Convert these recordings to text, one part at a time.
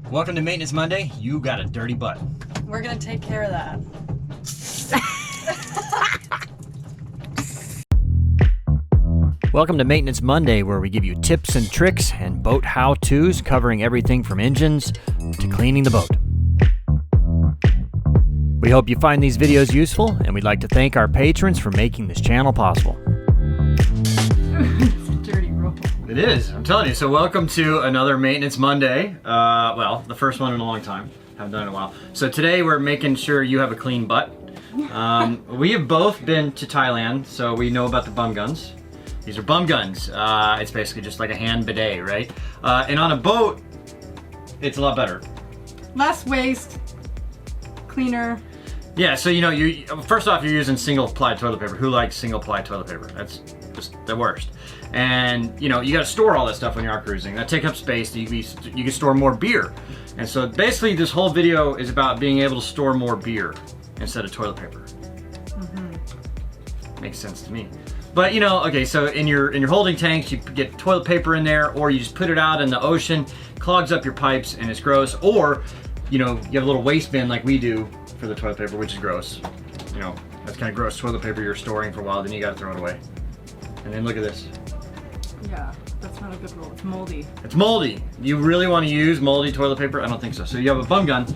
Welcome to Maintenance Monday. You got a dirty butt. We're gonna take care of that. Welcome to Maintenance Monday, where we give you tips and tricks and boat how-tos covering everything from engines to cleaning the boat. We hope you find these videos useful, and we'd like to thank our patrons for making this channel possible. It's a dirty roll. It is, I'm telling you. So welcome to another Maintenance Monday. Well, the first one in a long time. Haven't done it in a while. So today we're making sure you have a clean butt. We have both been to Thailand, so we know about the bum guns. These are bum guns. It's basically just like a hand bidet, right? And on a boat, it's a lot better. Less waste, cleaner. Yeah, so you know, first off, you're using single-ply toilet paper. Who likes single-ply toilet paper? That's just the worst. And you know, you got to store all that stuff when you're out cruising. That takes up space. You can store more beer. And so basically, this whole video is about being able to store more beer instead of toilet paper. Mm-hmm. Makes sense to me. But you know, okay, so in your holding tanks, you get toilet paper in there, or you just put it out in the ocean, clogs up your pipes, and it's gross. Or you know, you have a little waste bin like we do for the toilet paper, which is gross. You know, that's kind of gross toilet paper you're storing for a while, then you got to throw it away. And then look at this. Yeah, that's not a good rule. It's moldy. It's moldy. You really want to use moldy toilet paper? I don't think so. So you have a bum gun.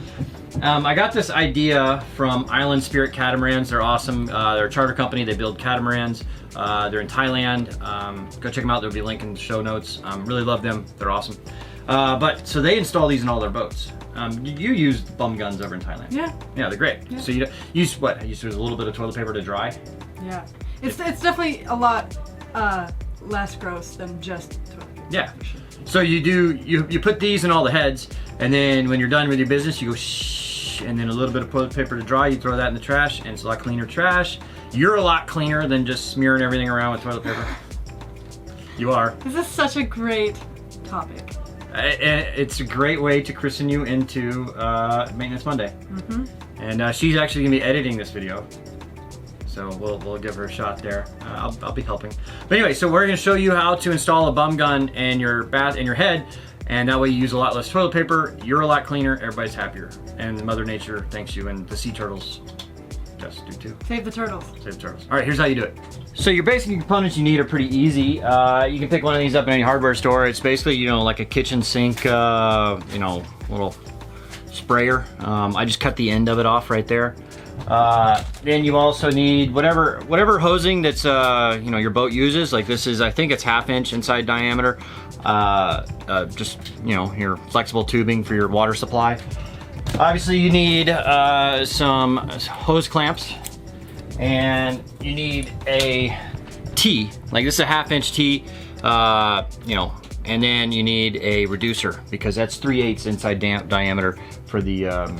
I got this idea from Island Spirit Catamarans. They're awesome. They're a charter company. They build catamarans. They're in Thailand. Go check them out. There'll be a link in the show notes. Really love them. They're awesome. But so they install these in all their boats. You use bum guns over in Thailand. Yeah. Yeah, they're great. Yeah. So you use what? You use a little bit of toilet paper to dry? Yeah. It's definitely a lot less gross than just toilet paper. Yeah. So you put these in all the heads, and then when you're done with your business, you go shh, and then a little bit of toilet paper to dry. You throw that in the trash, and it's a lot cleaner trash. You're a lot cleaner than just smearing everything around with toilet paper. You are. This is such a great topic. It's a great way to christen you into Maintenance Monday. Mm-hmm. And she's actually gonna be editing this video, so we'll give her a shot there. I'll be helping. But anyway, so we're gonna show you how to install a bum gun in your head, and that way you use a lot less toilet paper. You're a lot cleaner. Everybody's happier, and Mother Nature thanks you, and the sea turtles just do too. Save the turtles. Save the turtles. All right, here's how you do it. So your basic components you need are pretty easy. You can pick one of these up in any hardware store. It's basically, you know, like a kitchen sink, you know, little sprayer. I just cut the end of it off right there. Then you also need whatever hosing that's, you know, your boat uses. Like this is, I think it's 1/2 inch inside diameter. Just, you know, your flexible tubing for your water supply. Obviously you need some hose clamps. And you need a T, like this is a 1/2 inch T, you know, and then you need a reducer because that's 3/8 inside diameter for the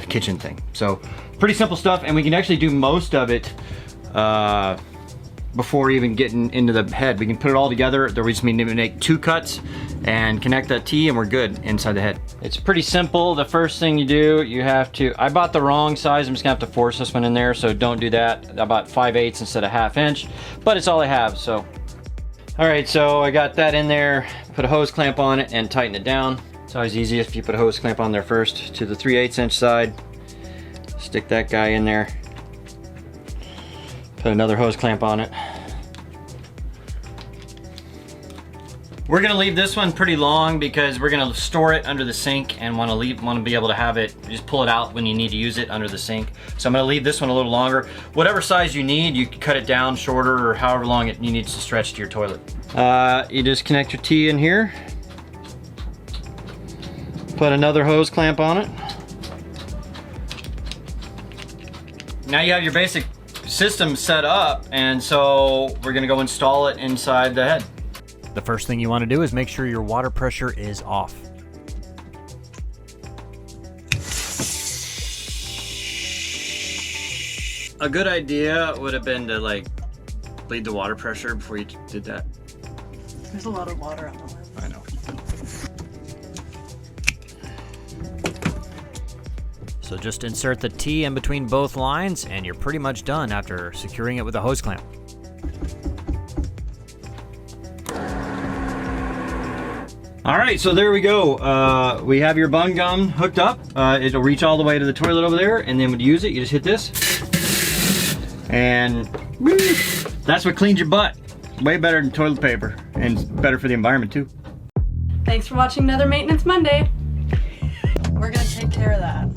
kitchen thing. So pretty simple stuff, and we can actually do most of it before even getting into the head. We can put it all together. There we just need to make 2 cuts and connect that T, and we're good inside the head. It's pretty simple. The first thing you do, you have to, I bought the wrong size. I'm just gonna have to force this one in there, so don't do that. I bought 5/8 instead of 1/2 inch, but it's all I have, so. All right, so I got that in there, put a hose clamp on it and tighten it down. It's always easiest if you put a hose clamp on there first to the 3/8 inch side. Stick that guy in there. Put another hose clamp on it. We're gonna leave this one pretty long because we're gonna store it under the sink and want to be able to have it, just pull it out when you need to use it under the sink. So I'm gonna leave this one a little longer. Whatever size you need, you can cut it down shorter or however long it needs to stretch to your toilet. You just connect your T in here. Put another hose clamp on it. Now you have your basic system set up, and so we're gonna go install it inside the head. The first thing you want to do is make sure your water pressure is off. A good idea would have been to like bleed the water pressure before you did that. There's a lot of water on the lens. I know. So just insert the T in between both lines and you're pretty much done after securing it with a hose clamp. All right, so there we go. We have your bun gun hooked up. It'll reach all the way to the toilet over there, and then when you use it, you just hit this. And that's what cleans your butt. Way better than toilet paper, and better for the environment too. Thanks for watching another Maintenance Monday. We're gonna take care of that.